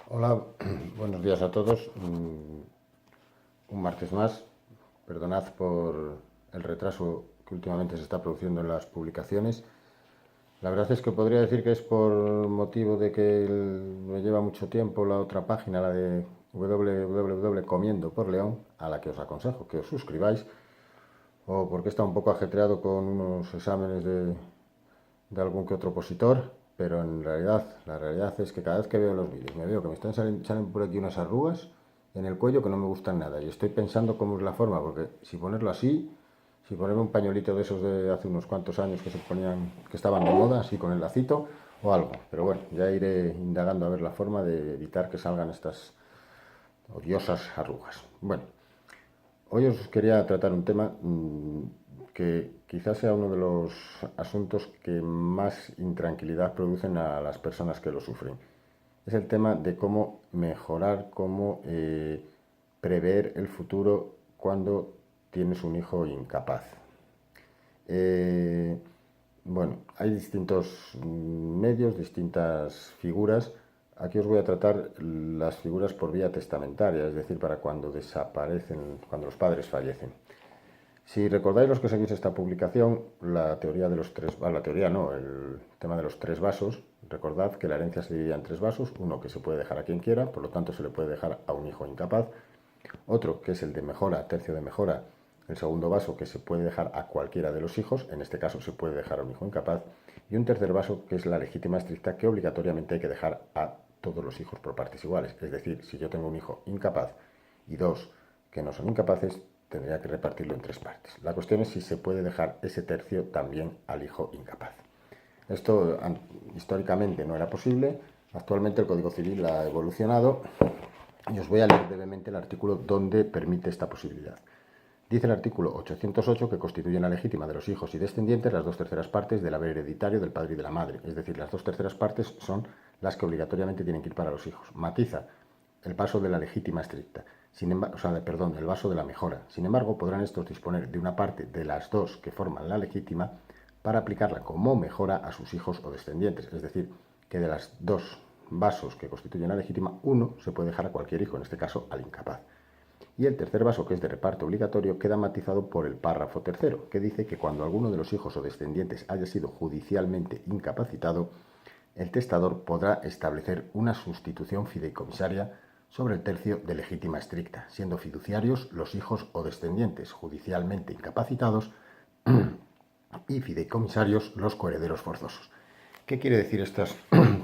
Hola, buenos días a todos. Un martes más. Perdonad por el retraso que últimamente se está produciendo en las publicaciones. La verdad es que podría decir que es por motivo de que me lleva mucho tiempo la otra página, la de www por León, a la que os aconsejo que os suscribáis, o porque está un poco ajetreado con unos exámenes de algún que otro opositor, pero en realidad, la realidad es que cada vez que veo los vídeos, me veo que me salen por aquí unas arrugas en el cuello que no me gustan nada. Y estoy pensando cómo es la forma, porque si ponerlo así, si ponerme un pañuelito de esos de hace unos cuantos años que se ponían, que estaban de moda, así con el lacito o algo. Pero bueno, ya iré indagando a ver la forma de evitar que salgan estas odiosas arrugas. Bueno, hoy os quería tratar un tema que quizás sea uno de los asuntos que más intranquilidad producen a las personas que lo sufren. Es el tema de cómo mejorar, cómo prever el futuro cuando tienes un hijo incapaz. Eh, bueno, hay distintos medios, distintas figuras. Aquí os voy a tratar las figuras por vía testamentaria, es decir, para cuando desaparecen, cuando los padres fallecen. Si recordáis los que seguís esta publicación, la teoría de los tres, la teoría no, el tema de los tres vasos, recordad que la herencia se dividía en tres vasos, uno que se puede dejar a quien quiera, por lo tanto se le puede dejar a un hijo incapaz, otro que es el de mejora, tercio de mejora, el segundo vaso que se puede dejar a cualquiera de los hijos, en este caso se puede dejar a un hijo incapaz, y un tercer vaso que es la legítima estricta que obligatoriamente hay que dejar a todos los hijos por partes iguales. Es decir, si yo tengo un hijo incapaz y dos que no son incapaces, tendría que repartirlo en tres partes. La cuestión es si se puede dejar ese tercio también al hijo incapaz. Esto históricamente no era posible, actualmente el Código Civil ha evolucionado y os voy a leer brevemente el artículo donde permite esta posibilidad. Dice el artículo 808 que constituyen la legítima de los hijos y descendientes las dos terceras partes del haber hereditario del padre y de la madre. Es decir, las dos terceras partes son las que obligatoriamente tienen que ir para los hijos. Matiza el vaso de la legítima estricta, el vaso de la mejora. Sin embargo, podrán estos disponer de una parte de las dos que forman la legítima para aplicarla como mejora a sus hijos o descendientes. Es decir, que de las dos vasos que constituyen la legítima, uno se puede dejar a cualquier hijo, en este caso al incapaz. Y el tercer vaso, que es de reparto obligatorio, queda matizado por el párrafo tercero, que dice que cuando alguno de los hijos o descendientes haya sido judicialmente incapacitado, el testador podrá establecer una sustitución fideicomisaria sobre el tercio de legítima estricta, siendo fiduciarios los hijos o descendientes judicialmente incapacitados y fideicomisarios los coherederos forzosos. ¿Qué quiere decir estas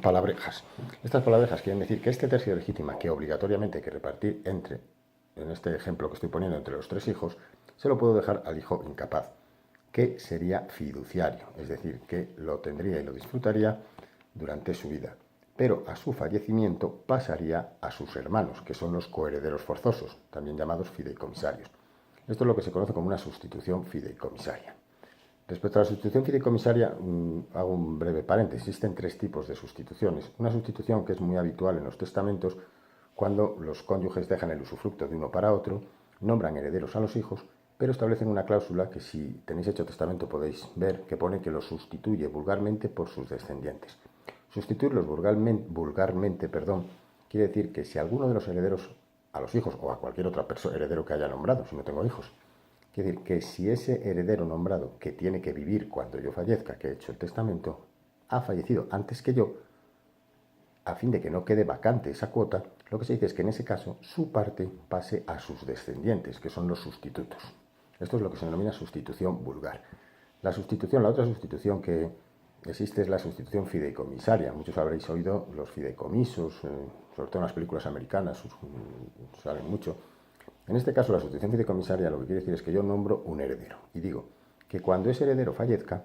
palabrejas? Estas palabrejas quieren decir que este tercio de legítima que obligatoriamente hay que repartir entre, en este ejemplo que estoy poniendo, entre los tres hijos, se lo puedo dejar al hijo incapaz, que sería fiduciario, es decir, que lo tendría y lo disfrutaría durante su vida. Pero a su fallecimiento pasaría a sus hermanos, que son los coherederos forzosos, también llamados fideicomisarios. Esto es lo que se conoce como una sustitución fideicomisaria. Respecto a la sustitución fideicomisaria, hago un breve paréntesis. Existen tres tipos de sustituciones. Una sustitución que es muy habitual en los testamentos, cuando los cónyuges dejan el usufructo de uno para otro, nombran herederos a los hijos, pero establecen una cláusula que si tenéis hecho testamento podéis ver, que pone que los sustituye vulgarmente por sus descendientes. Sustituirlos vulgarmente, quiere decir que si alguno de los herederos a los hijos o a cualquier otro heredero que haya nombrado, si no tengo hijos, quiere decir que si ese heredero nombrado, que tiene que vivir cuando yo fallezca, que he hecho el testamento, ha fallecido antes que yo, a fin de que no quede vacante esa cuota, lo que se dice es que en ese caso su parte pase a sus descendientes, que son los sustitutos. Esto es lo que se denomina sustitución vulgar. La otra sustitución que existe es la sustitución fideicomisaria. Muchos habréis oído los fideicomisos, sobre todo en las películas americanas, salen mucho. En este caso, la sustitución fideicomisaria lo que quiere decir es que yo nombro un heredero y digo que cuando ese heredero fallezca,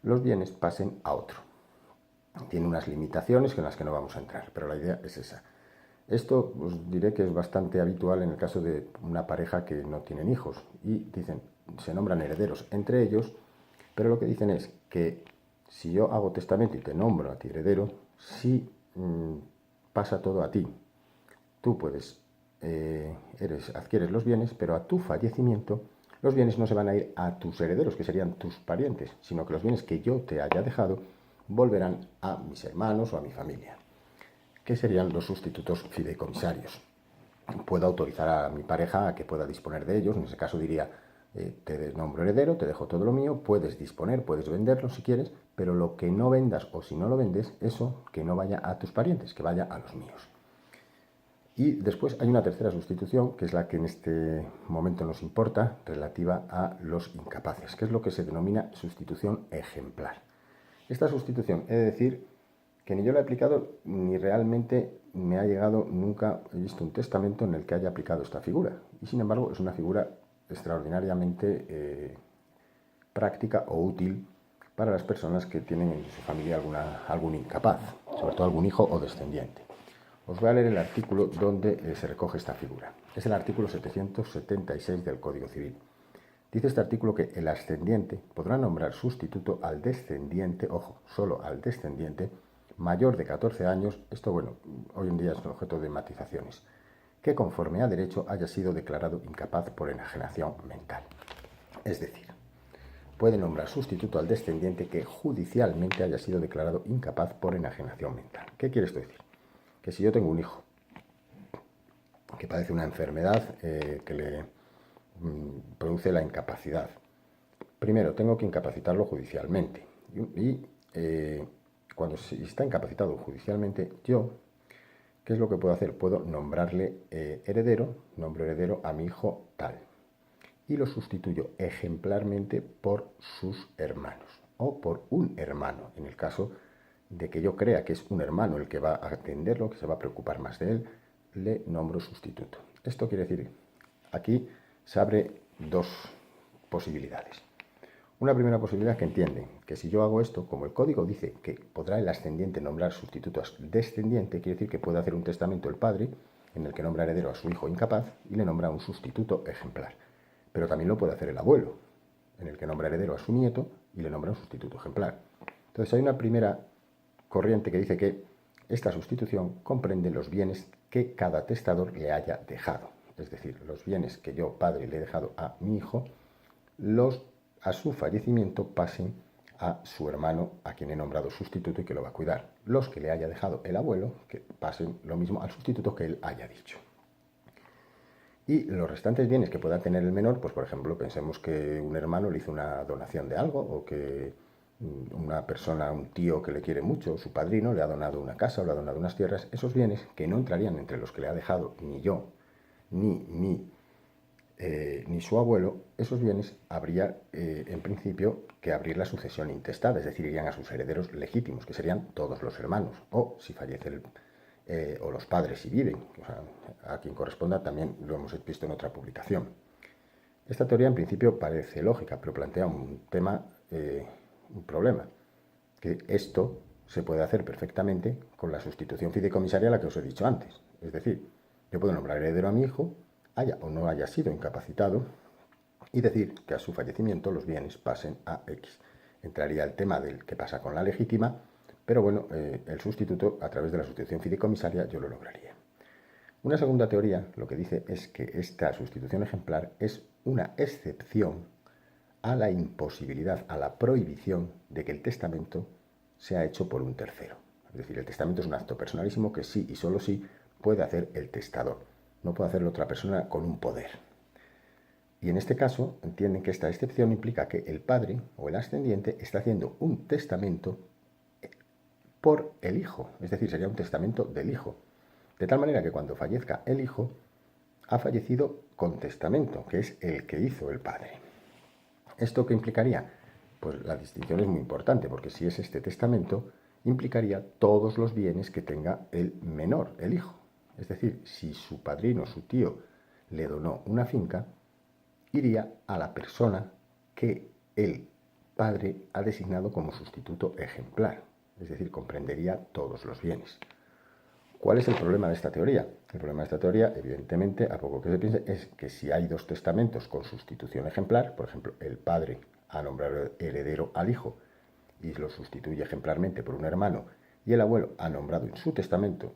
los bienes pasen a otro. Tiene unas limitaciones en las que no vamos a entrar, pero la idea es esa. Esto os diré que es bastante habitual en el caso de una pareja que no tienen hijos y dicen, se nombran herederos entre ellos, pero lo que dicen es que si yo hago testamento y te nombro a ti heredero, si pasa todo a ti, tú puedes, adquieres los bienes, pero a tu fallecimiento los bienes no se van a ir a tus herederos, que serían tus parientes, sino que los bienes que yo te haya dejado volverán a mis hermanos o a mi familia. que serían los sustitutos fideicomisarios. Puedo autorizar a mi pareja a que pueda disponer de ellos. En ese caso diría, te nombro heredero, te dejo todo lo mío, puedes disponer, puedes venderlo si quieres, pero lo que no vendas o si no lo vendes, eso que no vaya a tus parientes, que vaya a los míos. Y después hay una tercera sustitución, que es la que en este momento nos importa, relativa a los incapaces, que es lo que se denomina sustitución ejemplar. Esta sustitución, he de decir que ni yo la he aplicado, ni realmente me ha llegado, nunca he visto un testamento en el que haya aplicado esta figura. Y sin embargo es una figura extraordinariamente práctica o útil para las personas que tienen en su familia algún incapaz, sobre todo algún hijo o descendiente. Os voy a leer el artículo donde se recoge esta figura. Es el artículo 776 del Código Civil. Dice este artículo que el ascendiente podrá nombrar sustituto al descendiente, ojo, solo al descendiente, mayor de 14 años, esto bueno, hoy en día es objeto de matizaciones, que conforme a derecho haya sido declarado incapaz por enajenación mental. Es decir, puede nombrar sustituto al descendiente que judicialmente haya sido declarado incapaz por enajenación mental. ¿Qué quiere esto decir? Que si yo tengo un hijo que padece una enfermedad que le produce la incapacidad, primero tengo que incapacitarlo judicialmente y cuando está incapacitado judicialmente, yo, ¿qué es lo que puedo hacer? Puedo nombrarle nombro heredero a mi hijo tal, y lo sustituyo ejemplarmente por sus hermanos o por un hermano, en el caso de que yo crea que es un hermano el que va a atenderlo, que se va a preocupar más de él, le nombro sustituto. Esto quiere decir, aquí se abre dos posibilidades. Una primera posibilidad que entiende que si yo hago esto, como el código dice que podrá el ascendiente nombrar sustituto al descendiente, quiere decir que puede hacer un testamento el padre en el que nombra heredero a su hijo incapaz y le nombra un sustituto ejemplar. Pero también lo puede hacer el abuelo, en el que nombra heredero a su nieto y le nombra un sustituto ejemplar. Entonces hay una primera corriente que dice que esta sustitución comprende los bienes que cada testador le haya dejado. Es decir, los bienes que yo, padre, le he dejado a mi hijo, a su fallecimiento pasen a su hermano, a quien he nombrado sustituto y que lo va a cuidar. Los que le haya dejado el abuelo, que pasen lo mismo al sustituto que él haya dicho. Y los restantes bienes que pueda tener el menor, pues por ejemplo, pensemos que un hermano le hizo una donación de algo, o que una persona, un tío que le quiere mucho, su padrino, le ha donado una casa o le ha donado unas tierras, esos bienes que no entrarían entre los que le ha dejado ni yo, ni su abuelo, esos bienes habría en principio que abrir la sucesión intestada, es decir, irían a sus herederos legítimos, que serían todos los hermanos, o si fallece o los padres si viven, o sea, a quien corresponda también lo hemos visto en otra publicación. Esta teoría en principio parece lógica, pero plantea un problema, que esto se puede hacer perfectamente con la sustitución fideicomisaria a la que os he dicho antes. Es decir, yo puedo nombrar heredero a mi hijo, haya o no haya sido incapacitado, y decir que a su fallecimiento los bienes pasen a X. Entraría el tema del qué pasa con la legítima, pero bueno, el sustituto, a través de la sustitución fideicomisaria, yo lo lograría. Una segunda teoría lo que dice es que esta sustitución ejemplar es una excepción a la imposibilidad, a la prohibición de que el testamento sea hecho por un tercero. Es decir, el testamento es un acto personalísimo que sí y solo sí puede hacer el testador. No puede hacerlo otra persona con un poder. Y en este caso entienden que esta excepción implica que el padre o el ascendiente está haciendo un testamento por el hijo, es decir, sería un testamento del hijo. De tal manera que cuando fallezca el hijo, ha fallecido con testamento, que es el que hizo el padre. ¿Esto qué implicaría? Pues la distinción es muy importante, porque si es este testamento, implicaría todos los bienes que tenga el menor, el hijo. Es decir, si su padrino, su tío, le donó una finca, iría a la persona que el padre ha designado como sustituto ejemplar. Es decir, comprendería todos los bienes. ¿Cuál es el problema de esta teoría? El problema de esta teoría, evidentemente, a poco que se piense, es que si hay dos testamentos con sustitución ejemplar, por ejemplo, el padre ha nombrado heredero al hijo y lo sustituye ejemplarmente por un hermano, y el abuelo ha nombrado en su testamento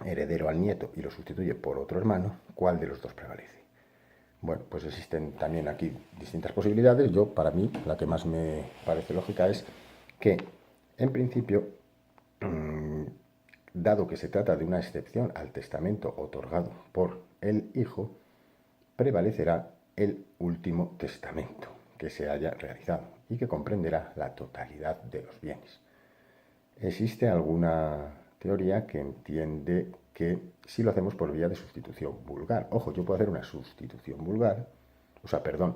heredero al nieto y lo sustituye por otro hermano, ¿cuál de los dos prevalece? Bueno, pues existen también aquí distintas posibilidades. Para mí, la que más me parece lógica es que, en principio, dado que se trata de una excepción al testamento otorgado por el hijo, prevalecerá el último testamento que se haya realizado y que comprenderá la totalidad de los bienes. Existe alguna teoría que entiende que si lo hacemos por vía de sustitución vulgar, ojo, yo puedo hacer una sustitución vulgar,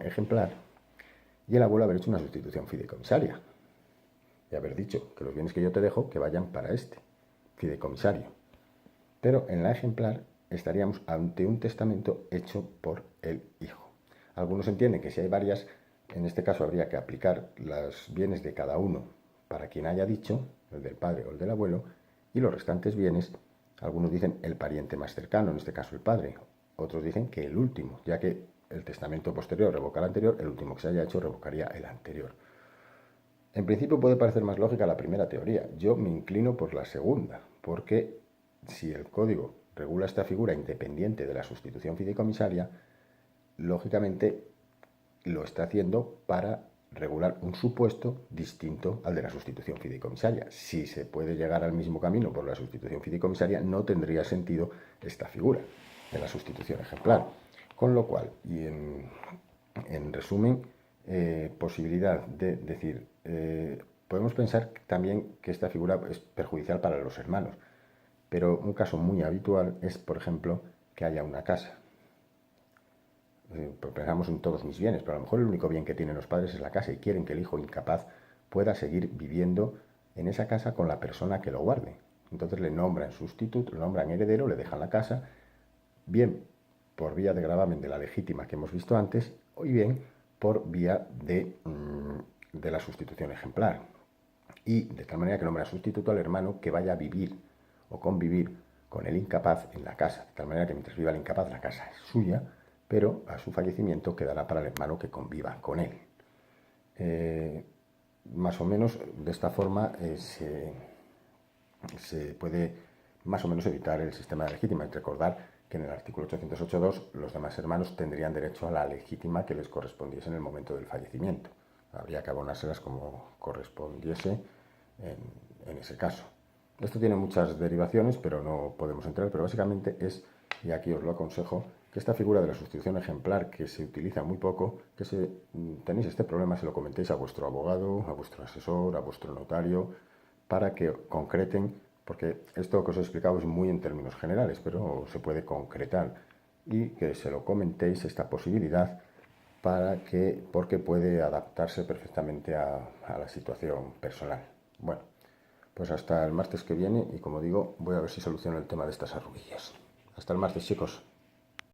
ejemplar, y el abuelo haber hecho una sustitución fideicomisaria y haber dicho que los bienes que yo te dejo que vayan para este fideicomisario. Pero en la ejemplar estaríamos ante un testamento hecho por el hijo. Algunos entienden que si hay varias, en este caso habría que aplicar los bienes de cada uno para quien haya dicho, el del padre o el del abuelo, y los restantes bienes, algunos dicen el pariente más cercano, en este caso el padre, otros dicen que el último, ya que el testamento posterior revoca el anterior, el último que se haya hecho revocaría el anterior. En principio puede parecer más lógica la primera teoría. Yo me inclino por la segunda, porque si el código regula esta figura independiente de la sustitución fideicomisaria, lógicamente lo está haciendo para regular un supuesto distinto al de la sustitución fideicomisaria. Si se puede llegar al mismo camino por la sustitución fideicomisaria, no tendría sentido esta figura de la sustitución ejemplar. Con lo cual, y en resumen, posibilidad de decir, podemos pensar también que esta figura es perjudicial para los hermanos, pero un caso muy habitual es, por ejemplo, que haya una casa. Pues pensamos en todos mis bienes, pero a lo mejor el único bien que tienen los padres es la casa y quieren que el hijo incapaz pueda seguir viviendo en esa casa con la persona que lo guarde. Entonces le nombran sustituto, le nombran heredero, le dejan la casa, bien por vía de gravamen de la legítima que hemos visto antes, o bien por vía de la sustitución ejemplar. Y de tal manera que nombra sustituto al hermano que vaya a vivir o convivir con el incapaz en la casa. De tal manera que mientras viva el incapaz la casa es suya, pero a su fallecimiento quedará para el hermano que conviva con él. Más o menos de esta forma se puede más o menos evitar el sistema de legítima. Y recordar que en el artículo 808.2 los demás hermanos tendrían derecho a la legítima que les correspondiese en el momento del fallecimiento. Habría que abonárselas como correspondiese en ese caso. Esto tiene muchas derivaciones, pero no podemos entrar, pero básicamente es, y aquí os lo aconsejo, que esta figura de la sustitución ejemplar, que se utiliza muy poco, que tenéis este problema, se lo comentéis a vuestro abogado, a vuestro asesor, a vuestro notario, para que concreten, porque esto que os he explicado es muy en términos generales, pero se puede concretar, y que se lo comentéis esta posibilidad, porque puede adaptarse perfectamente a la situación personal. Bueno, pues hasta el martes que viene y como digo, voy a ver si soluciono el tema de estas arruguillas. Hasta el martes, chicos.